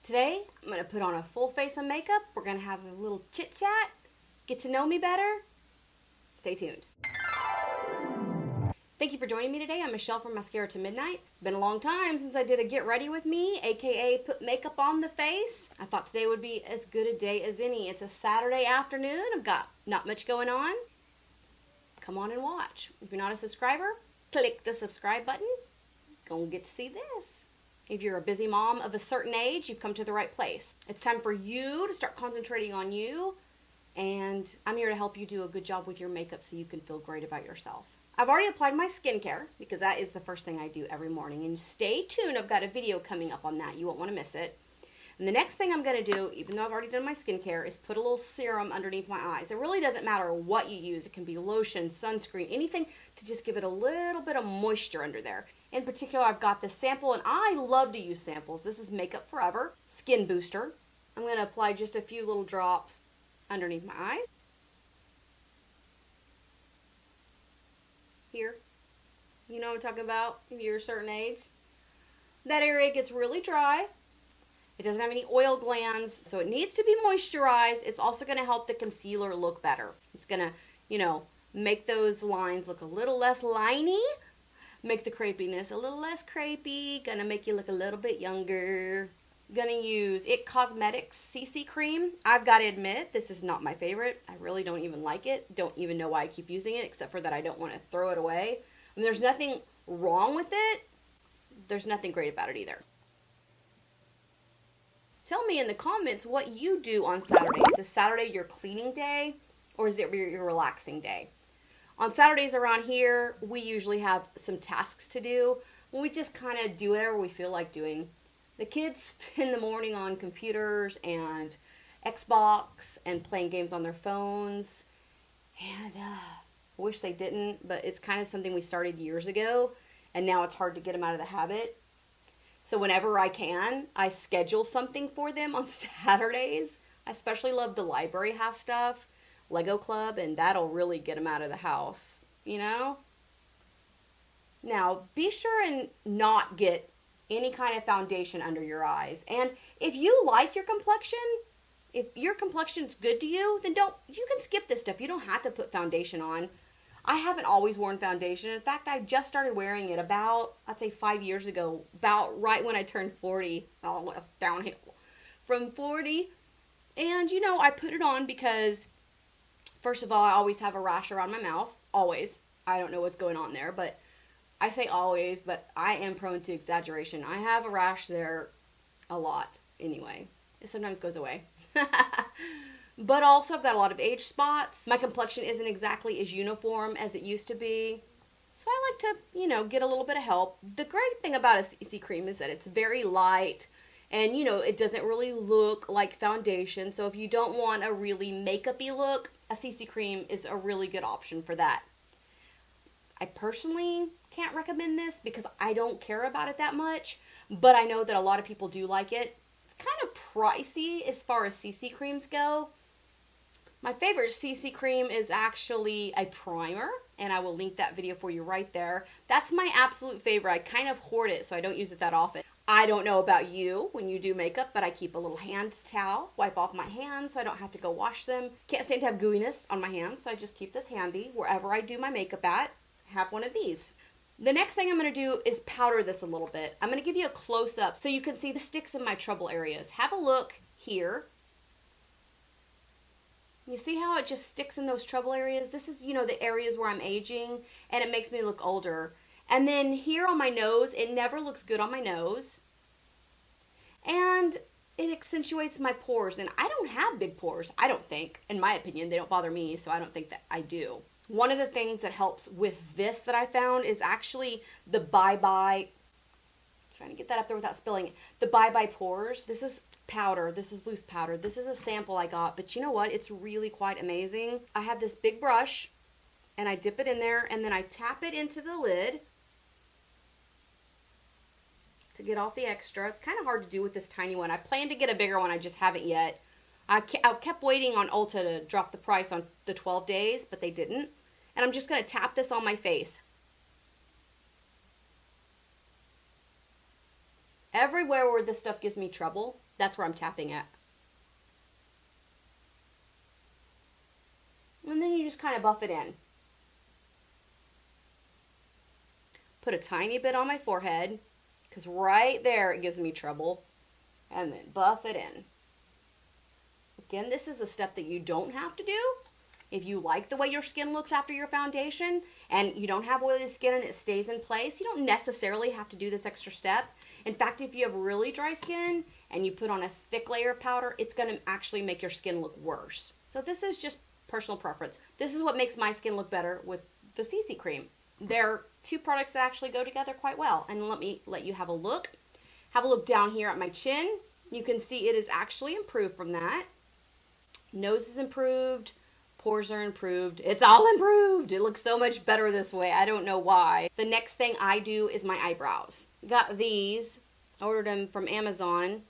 Today, I'm going to put on a full face of makeup. We're going to have a little chit chat, get to know me better. Stay tuned. Thank you for joining me today. I'm Michelle from Mascara to Midnight. Been a long time since I did a get ready with me, aka put makeup on the face. I thought today would be as good a day as any. It's a Saturday afternoon. I've got not much going on. Come on and watch. If you're not a subscriber, click the subscribe button. Gonna get to see this. If you're a busy mom of a certain age, you've come to the right place. It's time for you to start concentrating on you, and I'm here to help you do a good job with your makeup so you can feel great about yourself. I've already applied my skincare because that is the first thing I do every morning, and stay tuned. I've got a video coming up on that. You won't want to miss it. And the next thing I'm going to do, even though I've already done my skincare, is put a little serum underneath my eyes. It really doesn't matter what you use. It can be lotion, sunscreen, anything to just give it a little bit of moisture under there. In particular, I've got this sample, and I love to use samples. This is Makeup Forever Skin Booster. I'm going to apply just a few little drops underneath my eyes. Here. You know what I'm talking about if you're a certain age. That area gets really dry. It doesn't have any oil glands, so it needs to be moisturized. It's also going to help the concealer look better. It's going to, make those lines look a little less liney. Make the crepiness a little less crepey. Gonna make you look a little bit younger. Gonna use IT Cosmetics CC Cream. I've got to admit, this is not my favorite. I really don't even like it. Don't even know why I keep using it, except for that I don't want to throw it away. I mean, there's nothing wrong with it. There's nothing great about it either. Tell me in the comments what you do on Saturday. Is Saturday your cleaning day, or is it your relaxing day? On Saturdays around here, we usually have some tasks to do. We just kind of do whatever we feel like doing. The kids spend the morning on computers and Xbox and playing games on their phones. And I wish they didn't, but it's kind of something we started years ago, and now it's hard to get them out of the habit. So whenever I can, I schedule something for them on Saturdays. I especially love the library has stuff. Lego Club, and that'll really get them out of the house, Now, be sure and not get any kind of foundation under your eyes. And if you like your complexion, if your complexion's good to you, then you can skip this stuff. You don't have to put foundation on. I haven't always worn foundation. In fact, I just started wearing it about, I'd say 5 years ago, about right when I turned 40. Oh, it's downhill from 40. And, I put it on because first of all, I always have a rash around my mouth. Always. I don't know what's going on there, but I say always, but I am prone to exaggeration. I have a rash there a lot anyway. It sometimes goes away. But also, I've got a lot of age spots. My complexion isn't exactly as uniform as it used to be. So I like to, get a little bit of help. The great thing about a CC cream is that it's very light. And, it doesn't really look like foundation. So if you don't want a really makeup-y look, a CC cream is a really good option for that. I personally can't recommend this because I don't care about it that much, but I know that a lot of people do like it. It's kind of pricey as far as CC creams go. My favorite CC cream is actually a primer, and I will link that video for you right there. That's my absolute favorite. I kind of hoard it, so I don't use it that often. I don't know about you when you do makeup, but I keep a little hand towel, wipe off my hands so I don't have to go wash them. Can't stand to have gooiness on my hands, so I just keep this handy wherever I do my makeup at. Have one of these. The next thing I'm going to do is powder this a little bit. I'm going to give you a close-up so you can see the sticks in my trouble areas. Have a look here. You see how it just sticks in those trouble areas? This is, the areas where I'm aging, and it makes me look older. And then here on my nose, it never looks good on my nose. And it accentuates my pores. And I don't have big pores, I don't think. In my opinion, they don't bother me, so I don't think that I do. One of the things that helps with this that I found is actually the Bye Bye, trying to get that up there without spilling it, the Bye Bye Pores. This is powder. This is loose powder. This is a sample I got, but you know what? It's really quite amazing. I have this big brush, and I dip it in there, and then I tap it into the lid to get off the extra. It's kind of hard to do with this tiny one. I plan to get a bigger one. I just haven't yet. I kept waiting on Ulta to drop the price on the 12 days, but they didn't. And I'm just going to tap this on my face. Everywhere where this stuff gives me trouble, That's where I'm tapping at. And then you just kind of buff it in. Put a tiny bit on my forehead, because right there it gives me trouble. And then buff it in. Again, this is a step that you don't have to do. If you like the way your skin looks after your foundation, and you don't have oily skin and it stays in place, you don't necessarily have to do this extra step. In fact, if you have really dry skin and you put on a thick layer of powder, it's going to actually make your skin look worse. So this is just personal preference. This is what makes my skin look better with the CC cream. They're two products that actually go together quite well. And let me let you have a look. Have a look down here at my chin. You can see it is actually improved from that. Nose is improved. Pores are improved. It's all improved. It looks so much better this way. I don't know why. The next thing I do is my eyebrows. Got these. Ordered them from Amazon.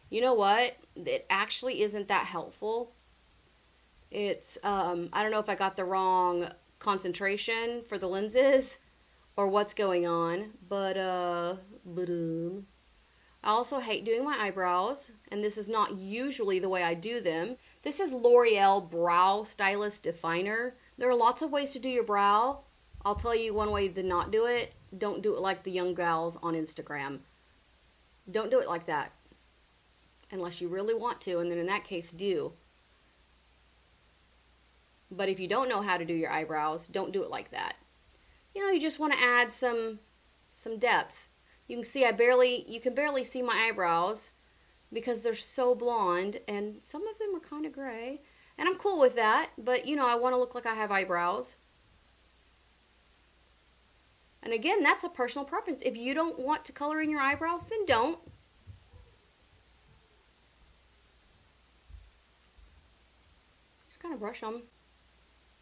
You know what? It actually isn't that helpful. It's, I don't know if I got the wrong concentration for the lenses or what's going on, but I also hate doing my eyebrows, and this is not usually the way I do them. This is L'Oreal Brow Stylist Definer. There are lots of ways to do your brow. I'll tell you one way to not do it. Don't do it like the young gals on Instagram. Don't do it like that. Unless you really want to, and then in that case, do. But if you don't know how to do your eyebrows, don't do it like that. You know, you just want to add some depth. You can see you can barely see my eyebrows because they're so blonde, and some of them are kind of gray. And I'm cool with that, but you know, I want to look like I have eyebrows. And again, that's a personal preference. If you don't want to color in your eyebrows, then don't. Just kind of brush them.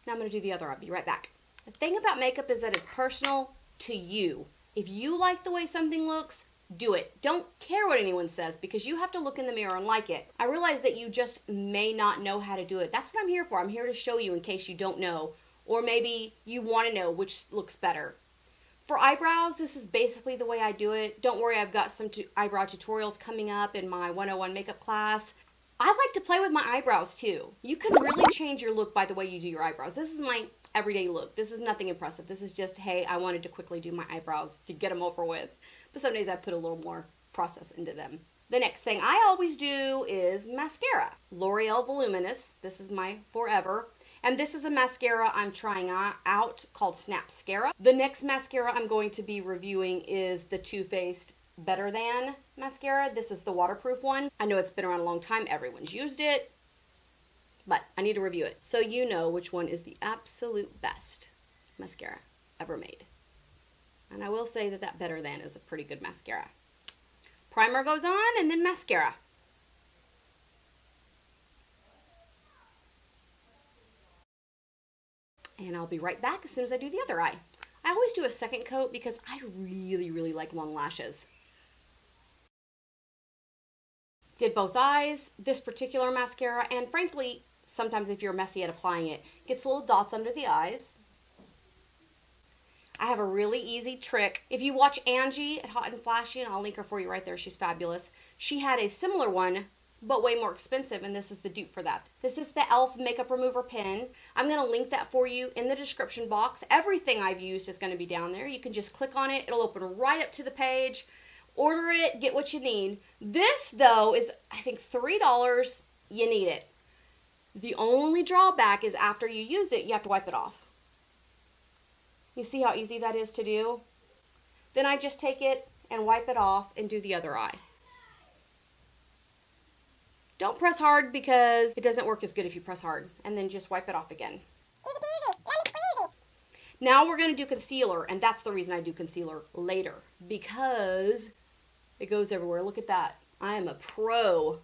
Now I'm going to do the other. I'll be right back. The thing about makeup is that it's personal to you. If you like the way something looks, do it. Don't care what anyone says, because you have to look in the mirror and like it. I realize that you just may not know how to do it. That's what I'm here for. I'm here to show you in case you don't know, or maybe you want to know which looks better. For eyebrows, this is basically the way I do it. Don't worry, I've got some eyebrow tutorials coming up in my 101 makeup class. I like to play with my eyebrows too. You can really change your look by the way you do your eyebrows. This is my everyday look. This is nothing impressive. This is just, hey, I wanted to quickly do my eyebrows to get them over with. But some days I put a little more process into them. The next thing I always do is mascara. L'Oreal Voluminous. This is my forever. And this is a mascara I'm trying out called Snapscara. The next mascara I'm going to be reviewing is the Too Faced Better Than mascara. This is the waterproof one. I know it's been around a long time. Everyone's used it. But I need to review it so you know which one is the absolute best mascara ever made. And I will say that that Better Than is a pretty good mascara. Primer goes on, and then mascara. And I'll be right back as soon as I do the other eye. I always do a second coat because I really, really like long lashes. Did both eyes, this particular mascara, and frankly, sometimes if you're messy at applying it, gets little dots under the eyes. I have a really easy trick. If you watch Angie at Hot and Flashy, and I'll link her for you right there, she's fabulous. She had a similar one, but way more expensive, and this is the dupe for that. This is the e.l.f. Makeup Remover Pen. I'm going to link that for you in the description box. Everything I've used is going to be down there. You can just click on it. It'll open right up to the page. Order it, get what you need. This, though, is, I think, $3. You need it. The only drawback is after you use it, you have to wipe it off. You see how easy that is to do? Then I just take it and wipe it off and do the other eye. Don't press hard because it doesn't work as good if you press hard. And then just wipe it off again. Now we're going to do concealer, and that's the reason I do concealer later, because it goes everywhere. Look at that. I am a pro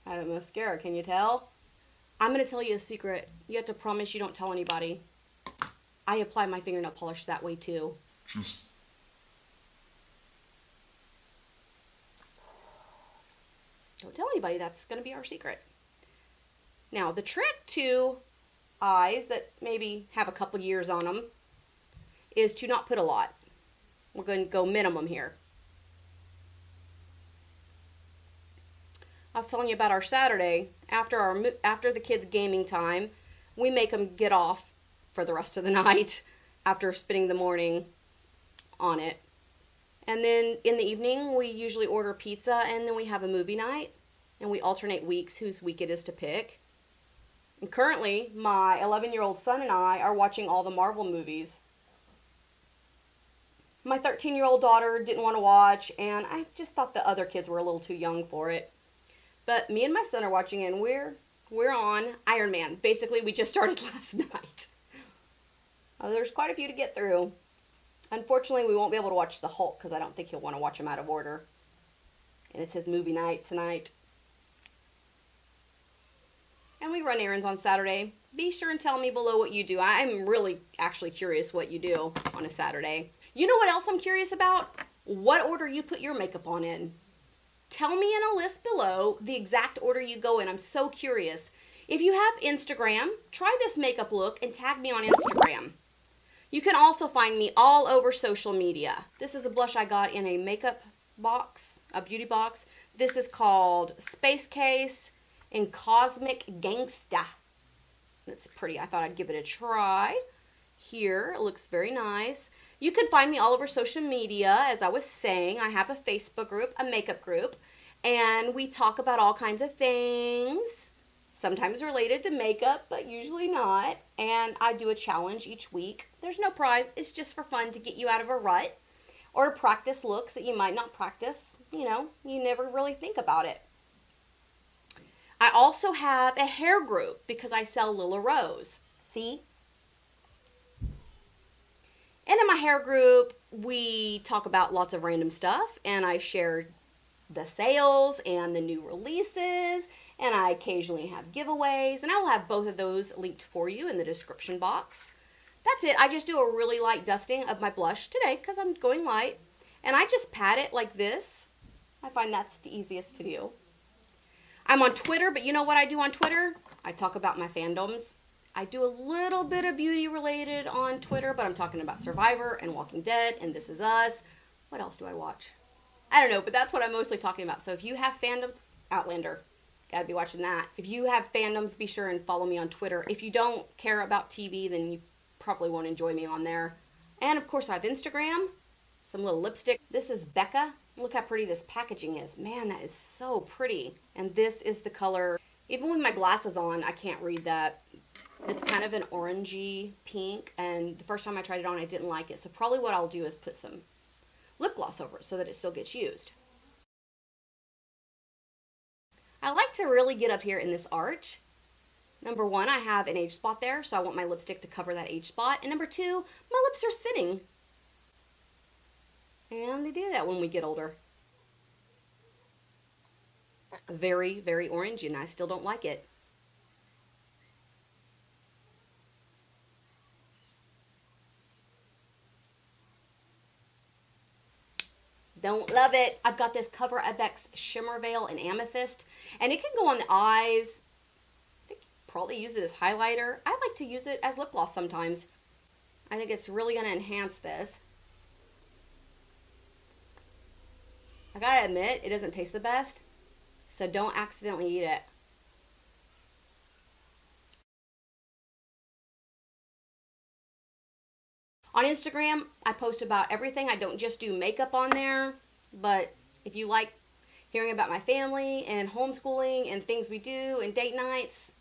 at mascara, can you tell? I'm going to tell you a secret. You have to promise you don't tell anybody. I apply my fingernail polish that way too. Don't tell anybody. That's going to be our secret. Now, the trick to eyes that maybe have a couple years on them is to not put a lot. We're going to go minimum here. I was telling you about our Saturday. After the kids' gaming time, we make them get off for the rest of the night after spending the morning on it. And then in the evening, we usually order pizza, and then we have a movie night. And we alternate weeks whose week it is to pick. And currently, my 11-year-old son and I are watching all the Marvel movies. My 13-year-old daughter didn't want to watch, and I just thought the other kids were a little too young for it. But me and my son are watching, and we're on Iron Man. Basically, we just started last night. There's quite a few to get through. Unfortunately, we won't be able to watch the Hulk because I don't think he'll want to watch them out of order. And it's his movie night tonight. And we run errands on Saturday. Be sure and tell me below what you do. I'm really actually curious what you do on a Saturday. You know what else I'm curious about? What order you put your makeup on in. Tell me in a list below the exact order you go in. I'm so curious. If you have Instagram, try this makeup look and tag me on Instagram. You can also find me all over social media. This is a blush I got in a makeup box, a beauty box. This is called Space Case in Cosmic Gangsta. That's pretty. I thought I'd give it a try. Here, it looks very nice. You can find me all over social media. As I was saying, I have a Facebook group, a makeup group, and we talk about all kinds of things, sometimes related to makeup, but usually not. And I do a challenge each week. There's no prize. It's just for fun to get you out of a rut or to practice looks that you might not practice. You know, you never really think about it. I also have a hair group because I sell Lila Rose. See? And in my hair group, we talk about lots of random stuff, and I share the sales and the new releases, and I occasionally have giveaways, and I will have both of those linked for you in the description box. That's it. I just do a really light dusting of my blush today because I'm going light, and I just pat it like this. I find that's the easiest to do. I'm on Twitter, but you know what I do on Twitter? I talk about my fandoms. I do a little bit of beauty related on Twitter, but I'm talking about Survivor and Walking Dead and This Is Us. What else do I watch? I don't know, but that's what I'm mostly talking about. So if you have fandoms, Outlander, gotta be watching that. If you have fandoms, be sure and follow me on Twitter. If you don't care about TV, then you probably won't enjoy me on there. And of course I have Instagram, some little lipstick. This is Becca. Look how pretty this packaging is. Man, that is so pretty. And this is the color. Even with my glasses on, I can't read that. It's kind of an orangey pink, and the first time I tried it on, I didn't like it. So probably what I'll do is put some lip gloss over it so that it still gets used. I like to really get up here in this arch. Number one, I have an age spot there, so I want my lipstick to cover that age spot. And number two, my lips are thinning. And they do that when we get older. Very, very orangey, and I still don't like it. Don't love it. I've got this Cover FX Shimmer Veil in Amethyst, and it can go on the eyes. I think you probably use it as highlighter. I like to use it as lip gloss sometimes. I think it's really going to enhance this. I gotta admit, it doesn't taste the best, so don't accidentally eat it. On Instagram, I post about everything. I don't just do makeup on there, but if you like hearing about my family and homeschooling and things we do and date nights,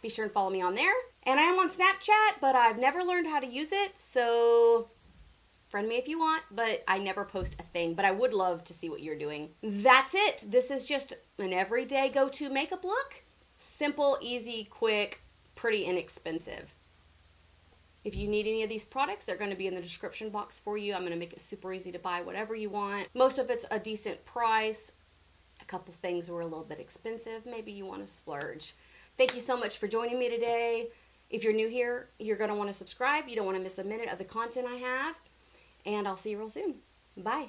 be sure and follow me on there. And I am on Snapchat, but I've never learned how to use it, so friend me if you want, but I never post a thing, but I would love to see what you're doing. That's it. This is just an everyday go-to makeup look. Simple, easy, quick, pretty inexpensive. If you need any of these products, they're going to be in the description box for you. I'm going to make it super easy to buy whatever you want. Most of it's a decent price. A couple things were a little bit expensive. Maybe you want to splurge. Thank you so much for joining me today. If you're new here, you're going to want to subscribe. You don't want to miss a minute of the content I have. And I'll see you real soon. Bye.